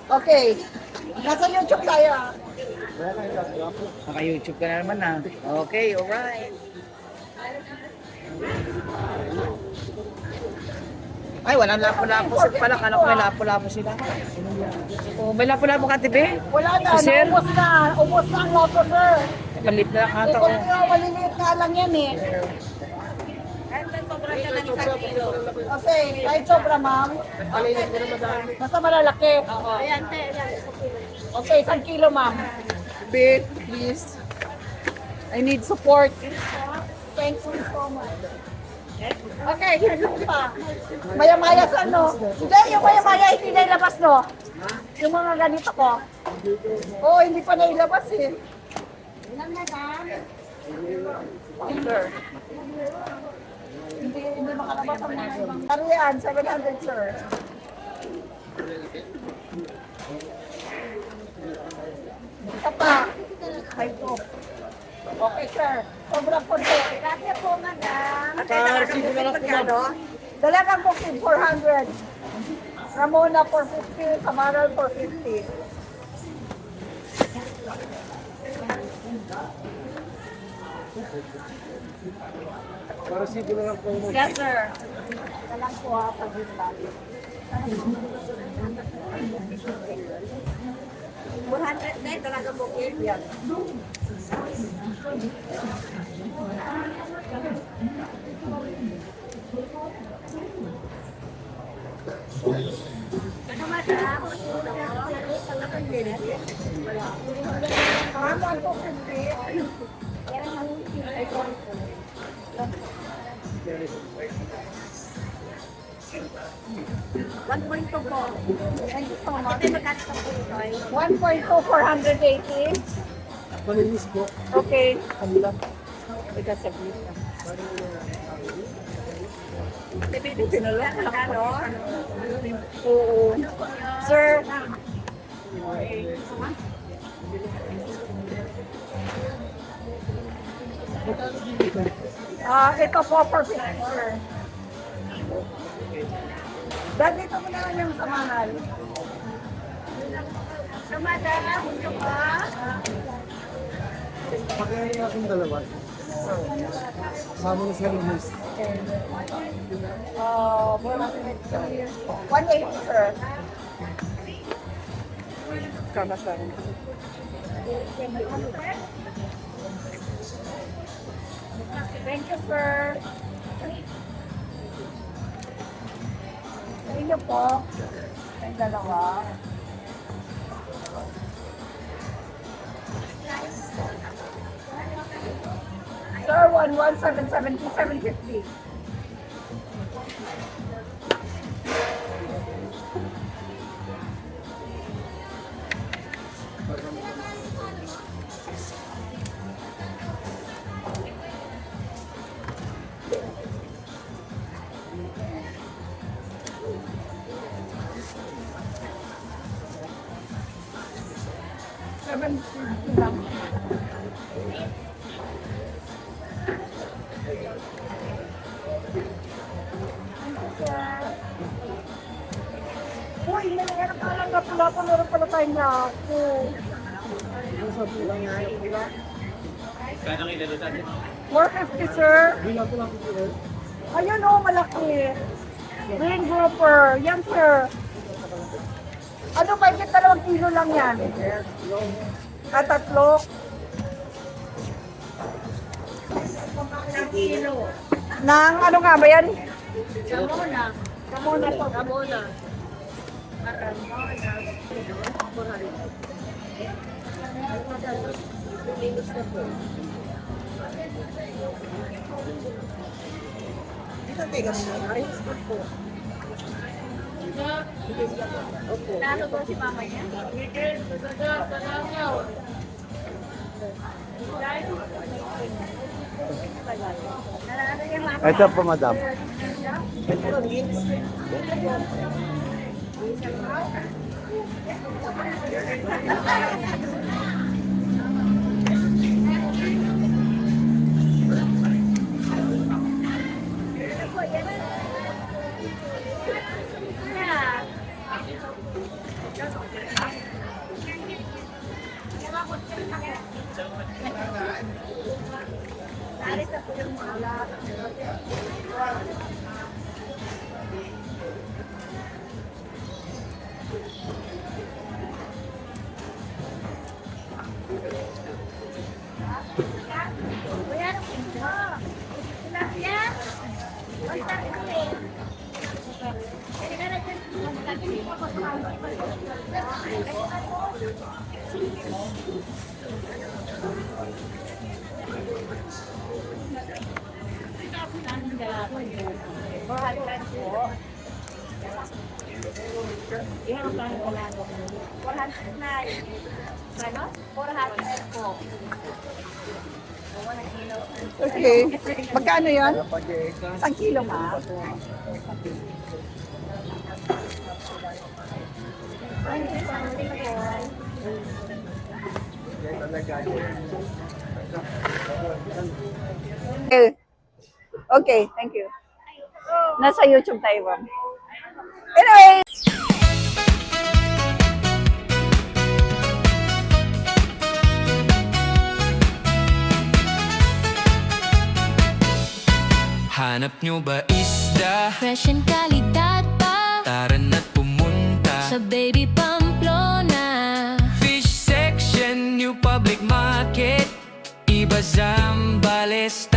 Okay. Nasa YouTube tayo. Naka-YouTube ka na naman na. Okay, alright. Ay, walang lapo-lapo pala. Kala ko may lapo-lapo sila. Oh, may lapo-lapo ka, Tibe? Wala na, Si Sir? naubos na. Ubos na ang loto, sir. Malit na lang ata. Ito Oh. nga, maliliit nga lang yan eh. Okay, kahit sobra, ma'am. Basta malalaki. Ayan, te, ayan. Okay, 1 kilo, ma'am. Big, please. I need support. Thank you so much. Okay, ano pa? Maya-maya sa ano? Hindi, yung maya-maya hindi na ilabas, no? Yung mga ganito ko. Oh, hindi pa na ilabas eh. Ilan na ba? Sir. Hindi makalabas ang mga ibang. Ano yan? 700, sir. Isa pa. Ay, ito. Okay, sir. Sobrang konti. Grabe po, madam. Naka-receive na lang po, ma'am. Dalagang booking, 400. Ramona, 450. Samaral, 450. Naka-receive na lang po, ma'am. Yes, sir. Dalang po ha, sa gitna. 400 na, talaga bukid. Yan. Ano madam? Samaral, 450. 1.2 po. Thank you so much. Ito magkano sa po ito ay? 1.2, 480. Malinis po. Okay. Kanila. Ika sa gitna. Pinala ka magkano? Oo. Sir, ito po for 50, sir. Dahil dito mo na lang yung samahan. So madam, gusto ka? Pagkaya akong dalawa. Sama na sa linis. 180, sir. Kamasan. Thank you, sir. Sa inyo po. Ang dalawa. Sir, 11770, 750. Lang. Uy, meron ka lang na pula pa, meron pala tayong lako. Kaya nang 450, sir. Ayun o, malaki. Green grouper. Yan, sir. Ano, mahigit 2 kilo lang yan. At 3. Kilo. Nang ano nga ba yan? Ramona. Ramona po. Ramona. Nalo po si mama niya? Ito po, madam. Kuya, ano po? Tilapia? Basta kasi. Hindi ka na dyan. Magkakini po ako sa Ilang plano ko lang? 400 na. Ano? 400 po. Okay. Magkano yan? Isang kilo, ma'am. Okay. Okay, thank you. Nasa YouTube tayo, ma'am. Anyway, Hanap nyo ba isda? Fresh and kalidad pa Tara na't pumunta sa Baby Pamplona. Fish section, New Public Market Iba Zambales